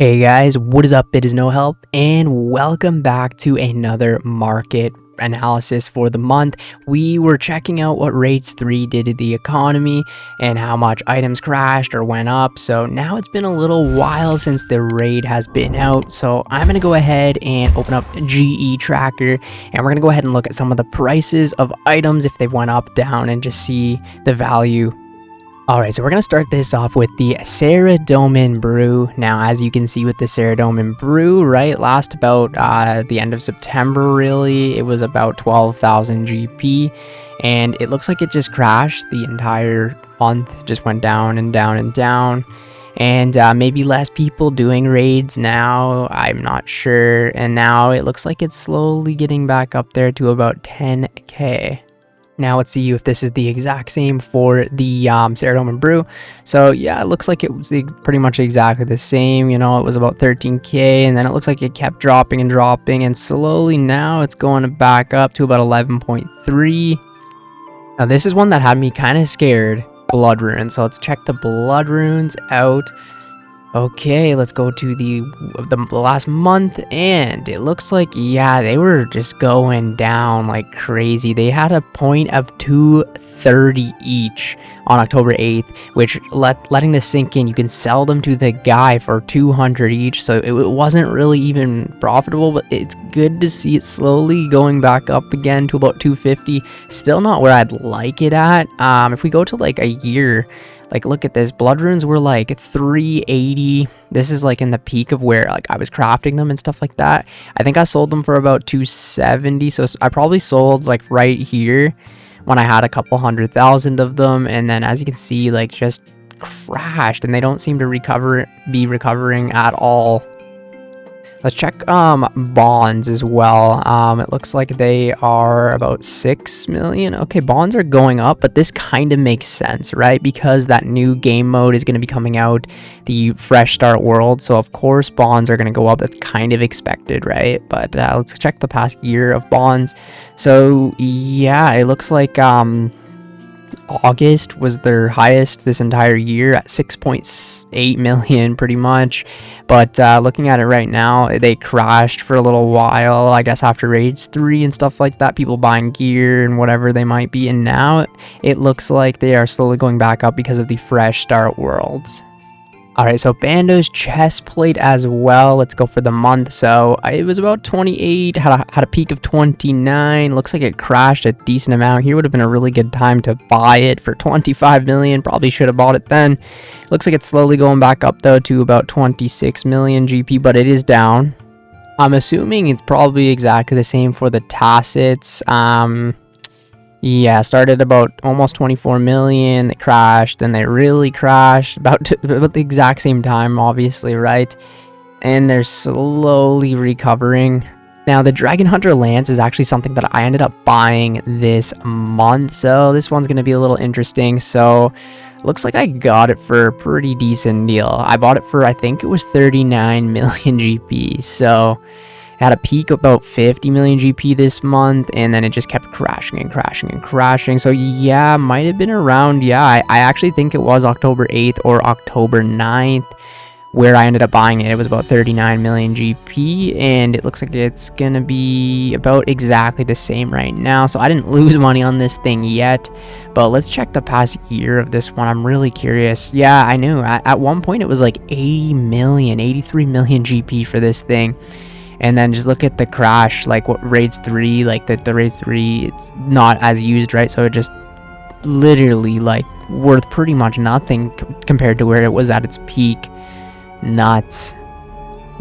Hey guys, what is up? It is No Help, and welcome back to another market analysis for the month. We were checking out what Raids 3 did to the economy and how much items crashed or went up. So now it's been a little while since the raid has been out, so I'm going to go ahead and open up GE Tracker, and we're going to go ahead and look at some of the prices of items if they went up, down, and just see the value. Alright, so we're going to start this off with the Saradomin Brew. Now, as you can see with the Saradomin Brew, right, last about the end of September, really, it was about 12,000 GP, and it looks like it just crashed the entire month, just went down and down and down, and maybe less people doing raids now, I'm not sure, and now it looks like it's slowly getting back up there to about 10k. Now let's see if this is the exact same for the Saradomin Brew. So yeah, it looks like it was pretty much exactly the same. You know, it was about 13k, and then it looks like it kept dropping and dropping, and slowly now it's going back up to about 11.3. Now this is one that had me kind of scared, Blood Runes. So let's check the Blood Runes out. Okay, let's go to the last month, and it looks like, yeah, they were just going down like crazy. They had a point of 230 each on October 8th, which letting this sink in, you can sell them to the guy for 200 each, so it wasn't really even profitable, but it's good to see it slowly going back up again to about 250. Still not where I'd like it at. If we go to like a year, like, look at this. Blood Runes were like 380. This is like in the peak of where like I was crafting them and stuff like that. I think I sold them for about 270. So I probably sold like right here when I had a couple 100,000 of them. And then as you can see, like just crashed, and they don't seem to be recovering at all. Let's check bonds as well. It looks like they are about 6 million. Okay, bonds are going up, but this kind of makes sense, right? Because that new game mode is going to be coming out, the Fresh Start World. So of course bonds are going to go up. That's kind of expected, right? But let's check the past year of bonds. So yeah, it looks like August was their highest this entire year at 6.8 million pretty much, but looking at it right now, they crashed for a little while, I guess after Raids 3 and stuff like that, people buying gear and whatever they might be, and now it looks like they are slowly going back up because of the Fresh Start Worlds. Alright, so Bando's chest plate as well. Let's go for the month. So it was about 28, had a peak of 29. Looks like it crashed a decent amount. Here would have been a really good time to buy it for 25 million. Probably should have bought it then. Looks like it's slowly going back up though to about 26 million GP, but it is down. I'm assuming it's probably exactly the same for the Tacits. Yeah, started about almost 24 million, they crashed, then they really crashed about the exact same time, obviously, right? And they're slowly recovering. Now, the Dragon Hunter Lance is actually something that I ended up buying this month, so this one's going to be a little interesting. So, looks like I got it for a pretty decent deal. I bought it for, I think it was 39 million GP, so had a peak of about 50 million GP this month, and then it just kept crashing and crashing and crashing. So yeah, might have been around, yeah, I actually think it was October 8th or October 9th where I ended up buying it. It was about 39 million GP, and it looks like it's gonna be about exactly the same right now. So I didn't lose money on this thing yet, but let's check the past year of this one. I'm really curious. Yeah, I knew at one point it was like 80 million, 83 million GP for this thing. And then just look at the crash, like what Raids 3, like the Raids 3, it's not as used, right? So it just literally like worth pretty much nothing compared to where it was at its peak. Nuts.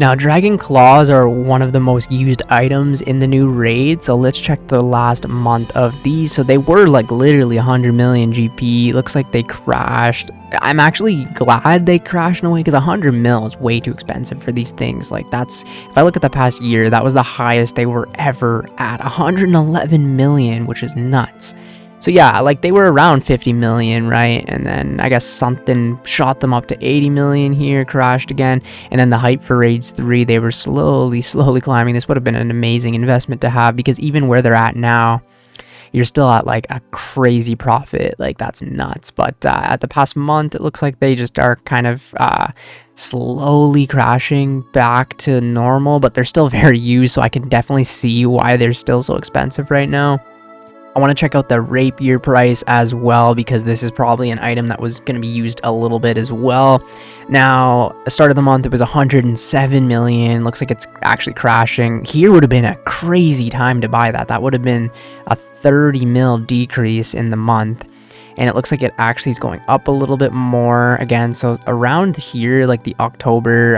Now, Dragon Claws are one of the most used items in the new raid, so let's check the last month of these. So they were like literally 100 million GP. Looks like they crashed. I'm actually glad they crashed in a way, because 100 mil is way too expensive for these things. Like, that's, if I look at the past year, that was the highest they were ever at, 111 million, which is nuts. So yeah, like they were around 50 million, right? And then I guess something shot them up to 80 million here, crashed again. And then the hype for Raids 3, they were slowly climbing. This would have been an amazing investment to have, because even where they're at now, you're still at like a crazy profit. Like that's nuts. But at the past month, it looks like they just are kind of slowly crashing back to normal, but they're still very used, so I can definitely see why they're still so expensive right now. I want to check out the rapier price as well, because this is probably an item that was going to be used a little bit as well. Now, at the start of the month, it was 107 million. Looks like it's actually crashing. Here would have been a crazy time to buy that. That would have been a 30 mil decrease in the month. And it looks like it actually is going up a little bit more again. So around here, like the October,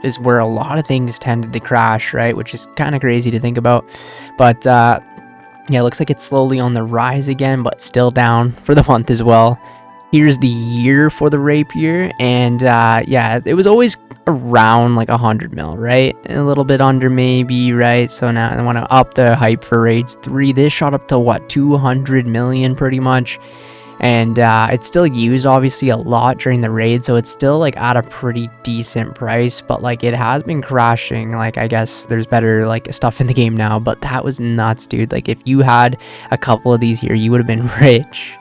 is where a lot of things tended to crash, right? Which is kind of crazy to think about. But, yeah, it looks like it's slowly on the rise again, but still down for the month as well. Here's the year for the rapier, and yeah, it was always around like 100 mil, right? A little bit under maybe, right? So now I want to up the hype for raids 3. This shot up to what, 200 million pretty much. And it's still used obviously a lot during the raid, so it's still like at a pretty decent price, but like it has been crashing. Like I guess there's better like stuff in the game now, but that was nuts, dude. Like if you had a couple of these here, you would have been rich.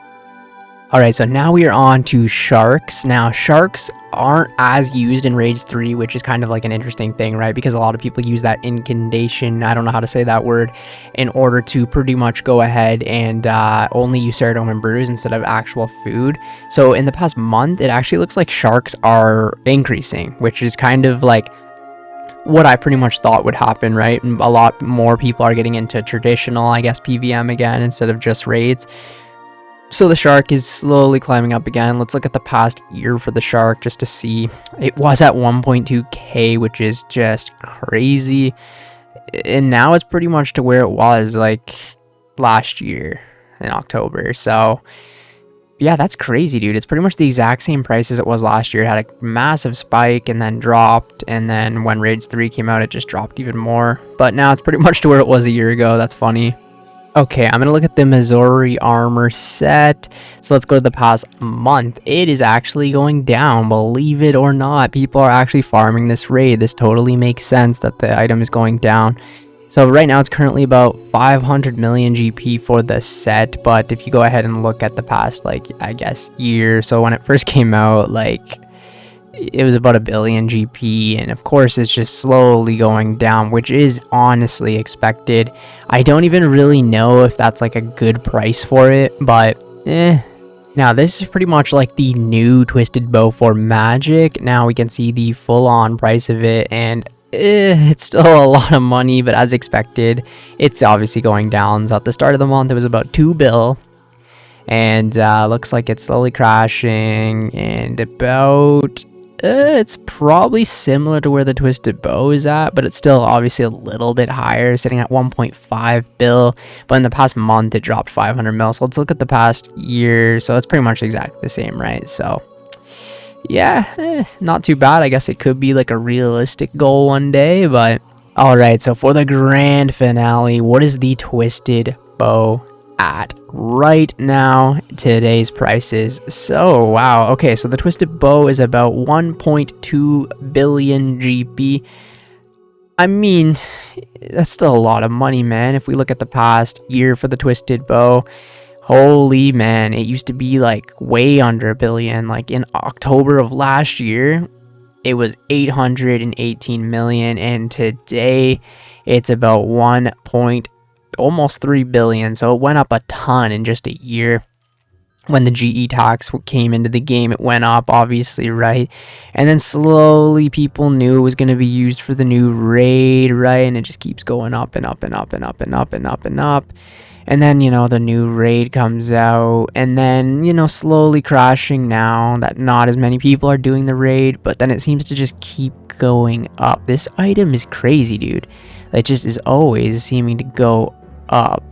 Alright, so now we are on to sharks. Now, sharks aren't as used in Raids 3, which is kind of like an interesting thing, right? Because a lot of people use that incantation, I don't know how to say that word, in order to pretty much go ahead and only use Ceridome and brews instead of actual food. So in the past month, it actually looks like sharks are increasing, which is kind of like what I pretty much thought would happen, right? And a lot more people are getting into traditional, I guess, PVM again instead of just raids. So the shark is slowly climbing up again. Let's look at the past year for the shark just to see. It was at 1.2k, which is just crazy. And now it's pretty much to where it was like last year in October. So yeah, that's crazy, dude. It's pretty much the exact same price as it was last year. It had a massive spike and then dropped. And then when Raids 3 came out, it just dropped even more. But now it's pretty much to where it was a year ago. That's funny. Okay, I'm going to look at the Missouri armor set. So let's go to the past month. It is actually going down, believe it or not. People are actually farming this raid. This totally makes sense that the item is going down. So right now it's currently about 500 million GP for the set. But if you go ahead and look at the past, like, I guess, year. So when it first came out, like, it was about 1 billion GP, and of course it's just slowly going down, which is honestly expected. I don't even really know if that's like a good price for it, but Now this is pretty much like the new Twisted Bow for Magic. Now we can see the full-on price of it, and it's still a lot of money, but as expected, it's obviously going down. So at the start of the month it was about 2 bill, and looks like it's slowly crashing, and about it's probably similar to where the Twisted Bow is at, but it's still obviously a little bit higher, sitting at 1.5 bill. But in the past month, it dropped 500 mil. So let's look at the past year. So it's pretty much exactly the same, right? So yeah, not too bad. I guess it could be like a realistic goal one day, but all right. So for the grand finale, what is the Twisted Bow at right now? Today's prices. So wow, okay, so the Twisted Bow is about 1.2 billion GP. I mean, that's still a lot of money, man. If we look at the past year for the Twisted Bow, holy man, it used to be like way under 1 billion. Like in October of last year, it was 818 million, and today it's about almost 3 billion. So it went up a ton in just a year. When the GE tax came into the game, it went up, obviously, right? And then slowly people knew it was going to be used for the new raid, right? And it just keeps going up and up and up and up and up and up and up. And then, you know, the new raid comes out, and then, you know, slowly crashing now that not as many people are doing the raid, but then it seems to just keep going up. This item is crazy, dude. It just is always seeming to go up.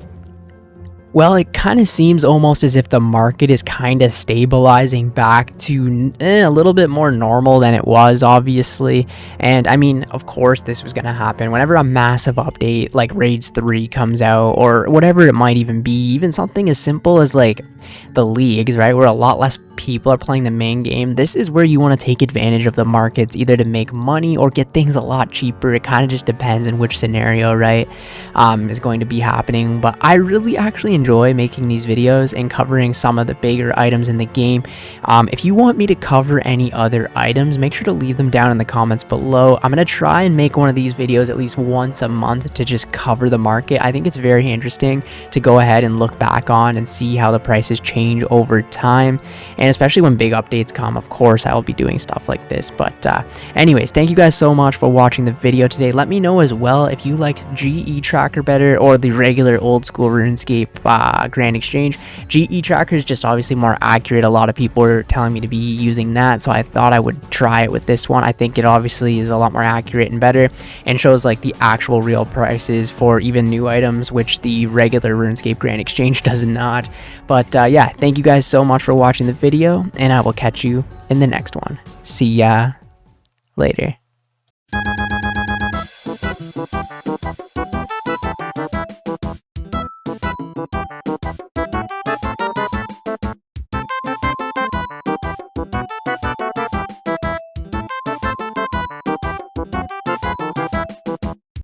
Well, it kind of seems almost as if the market is kind of stabilizing back to a little bit more normal than it was, obviously. And I mean, of course, this was going to happen whenever a massive update like Raids 3 comes out, or whatever it might even be, even something as simple as like the leagues, right, where a lot less people are playing the main game. This is where you want to take advantage of the markets, either to make money or get things a lot cheaper. It kind of just depends on which scenario, right, is going to be happening. But I really actually enjoy making these videos and covering some of the bigger items in the game. If you want me to cover any other items, make sure to leave them down in the comments below. I'm going to try and make one of these videos at least once a month to just cover the market. I think it's very interesting to go ahead and look back on and see how the prices change over time. And especially when big updates come, of course, I will be doing stuff like this. But anyways, thank you guys so much for watching the video today. Let me know as well if you liked GE Tracker better or the regular old school RuneScape Grand Exchange. GE Tracker is just obviously more accurate. A lot of people were telling me to be using that, so I thought I would try it with this one. I think it obviously is a lot more accurate and better and shows like the actual real prices for even new items, which the regular RuneScape Grand Exchange does not. But yeah, thank you guys so much for watching the video, and I will catch you in the next one. See ya later.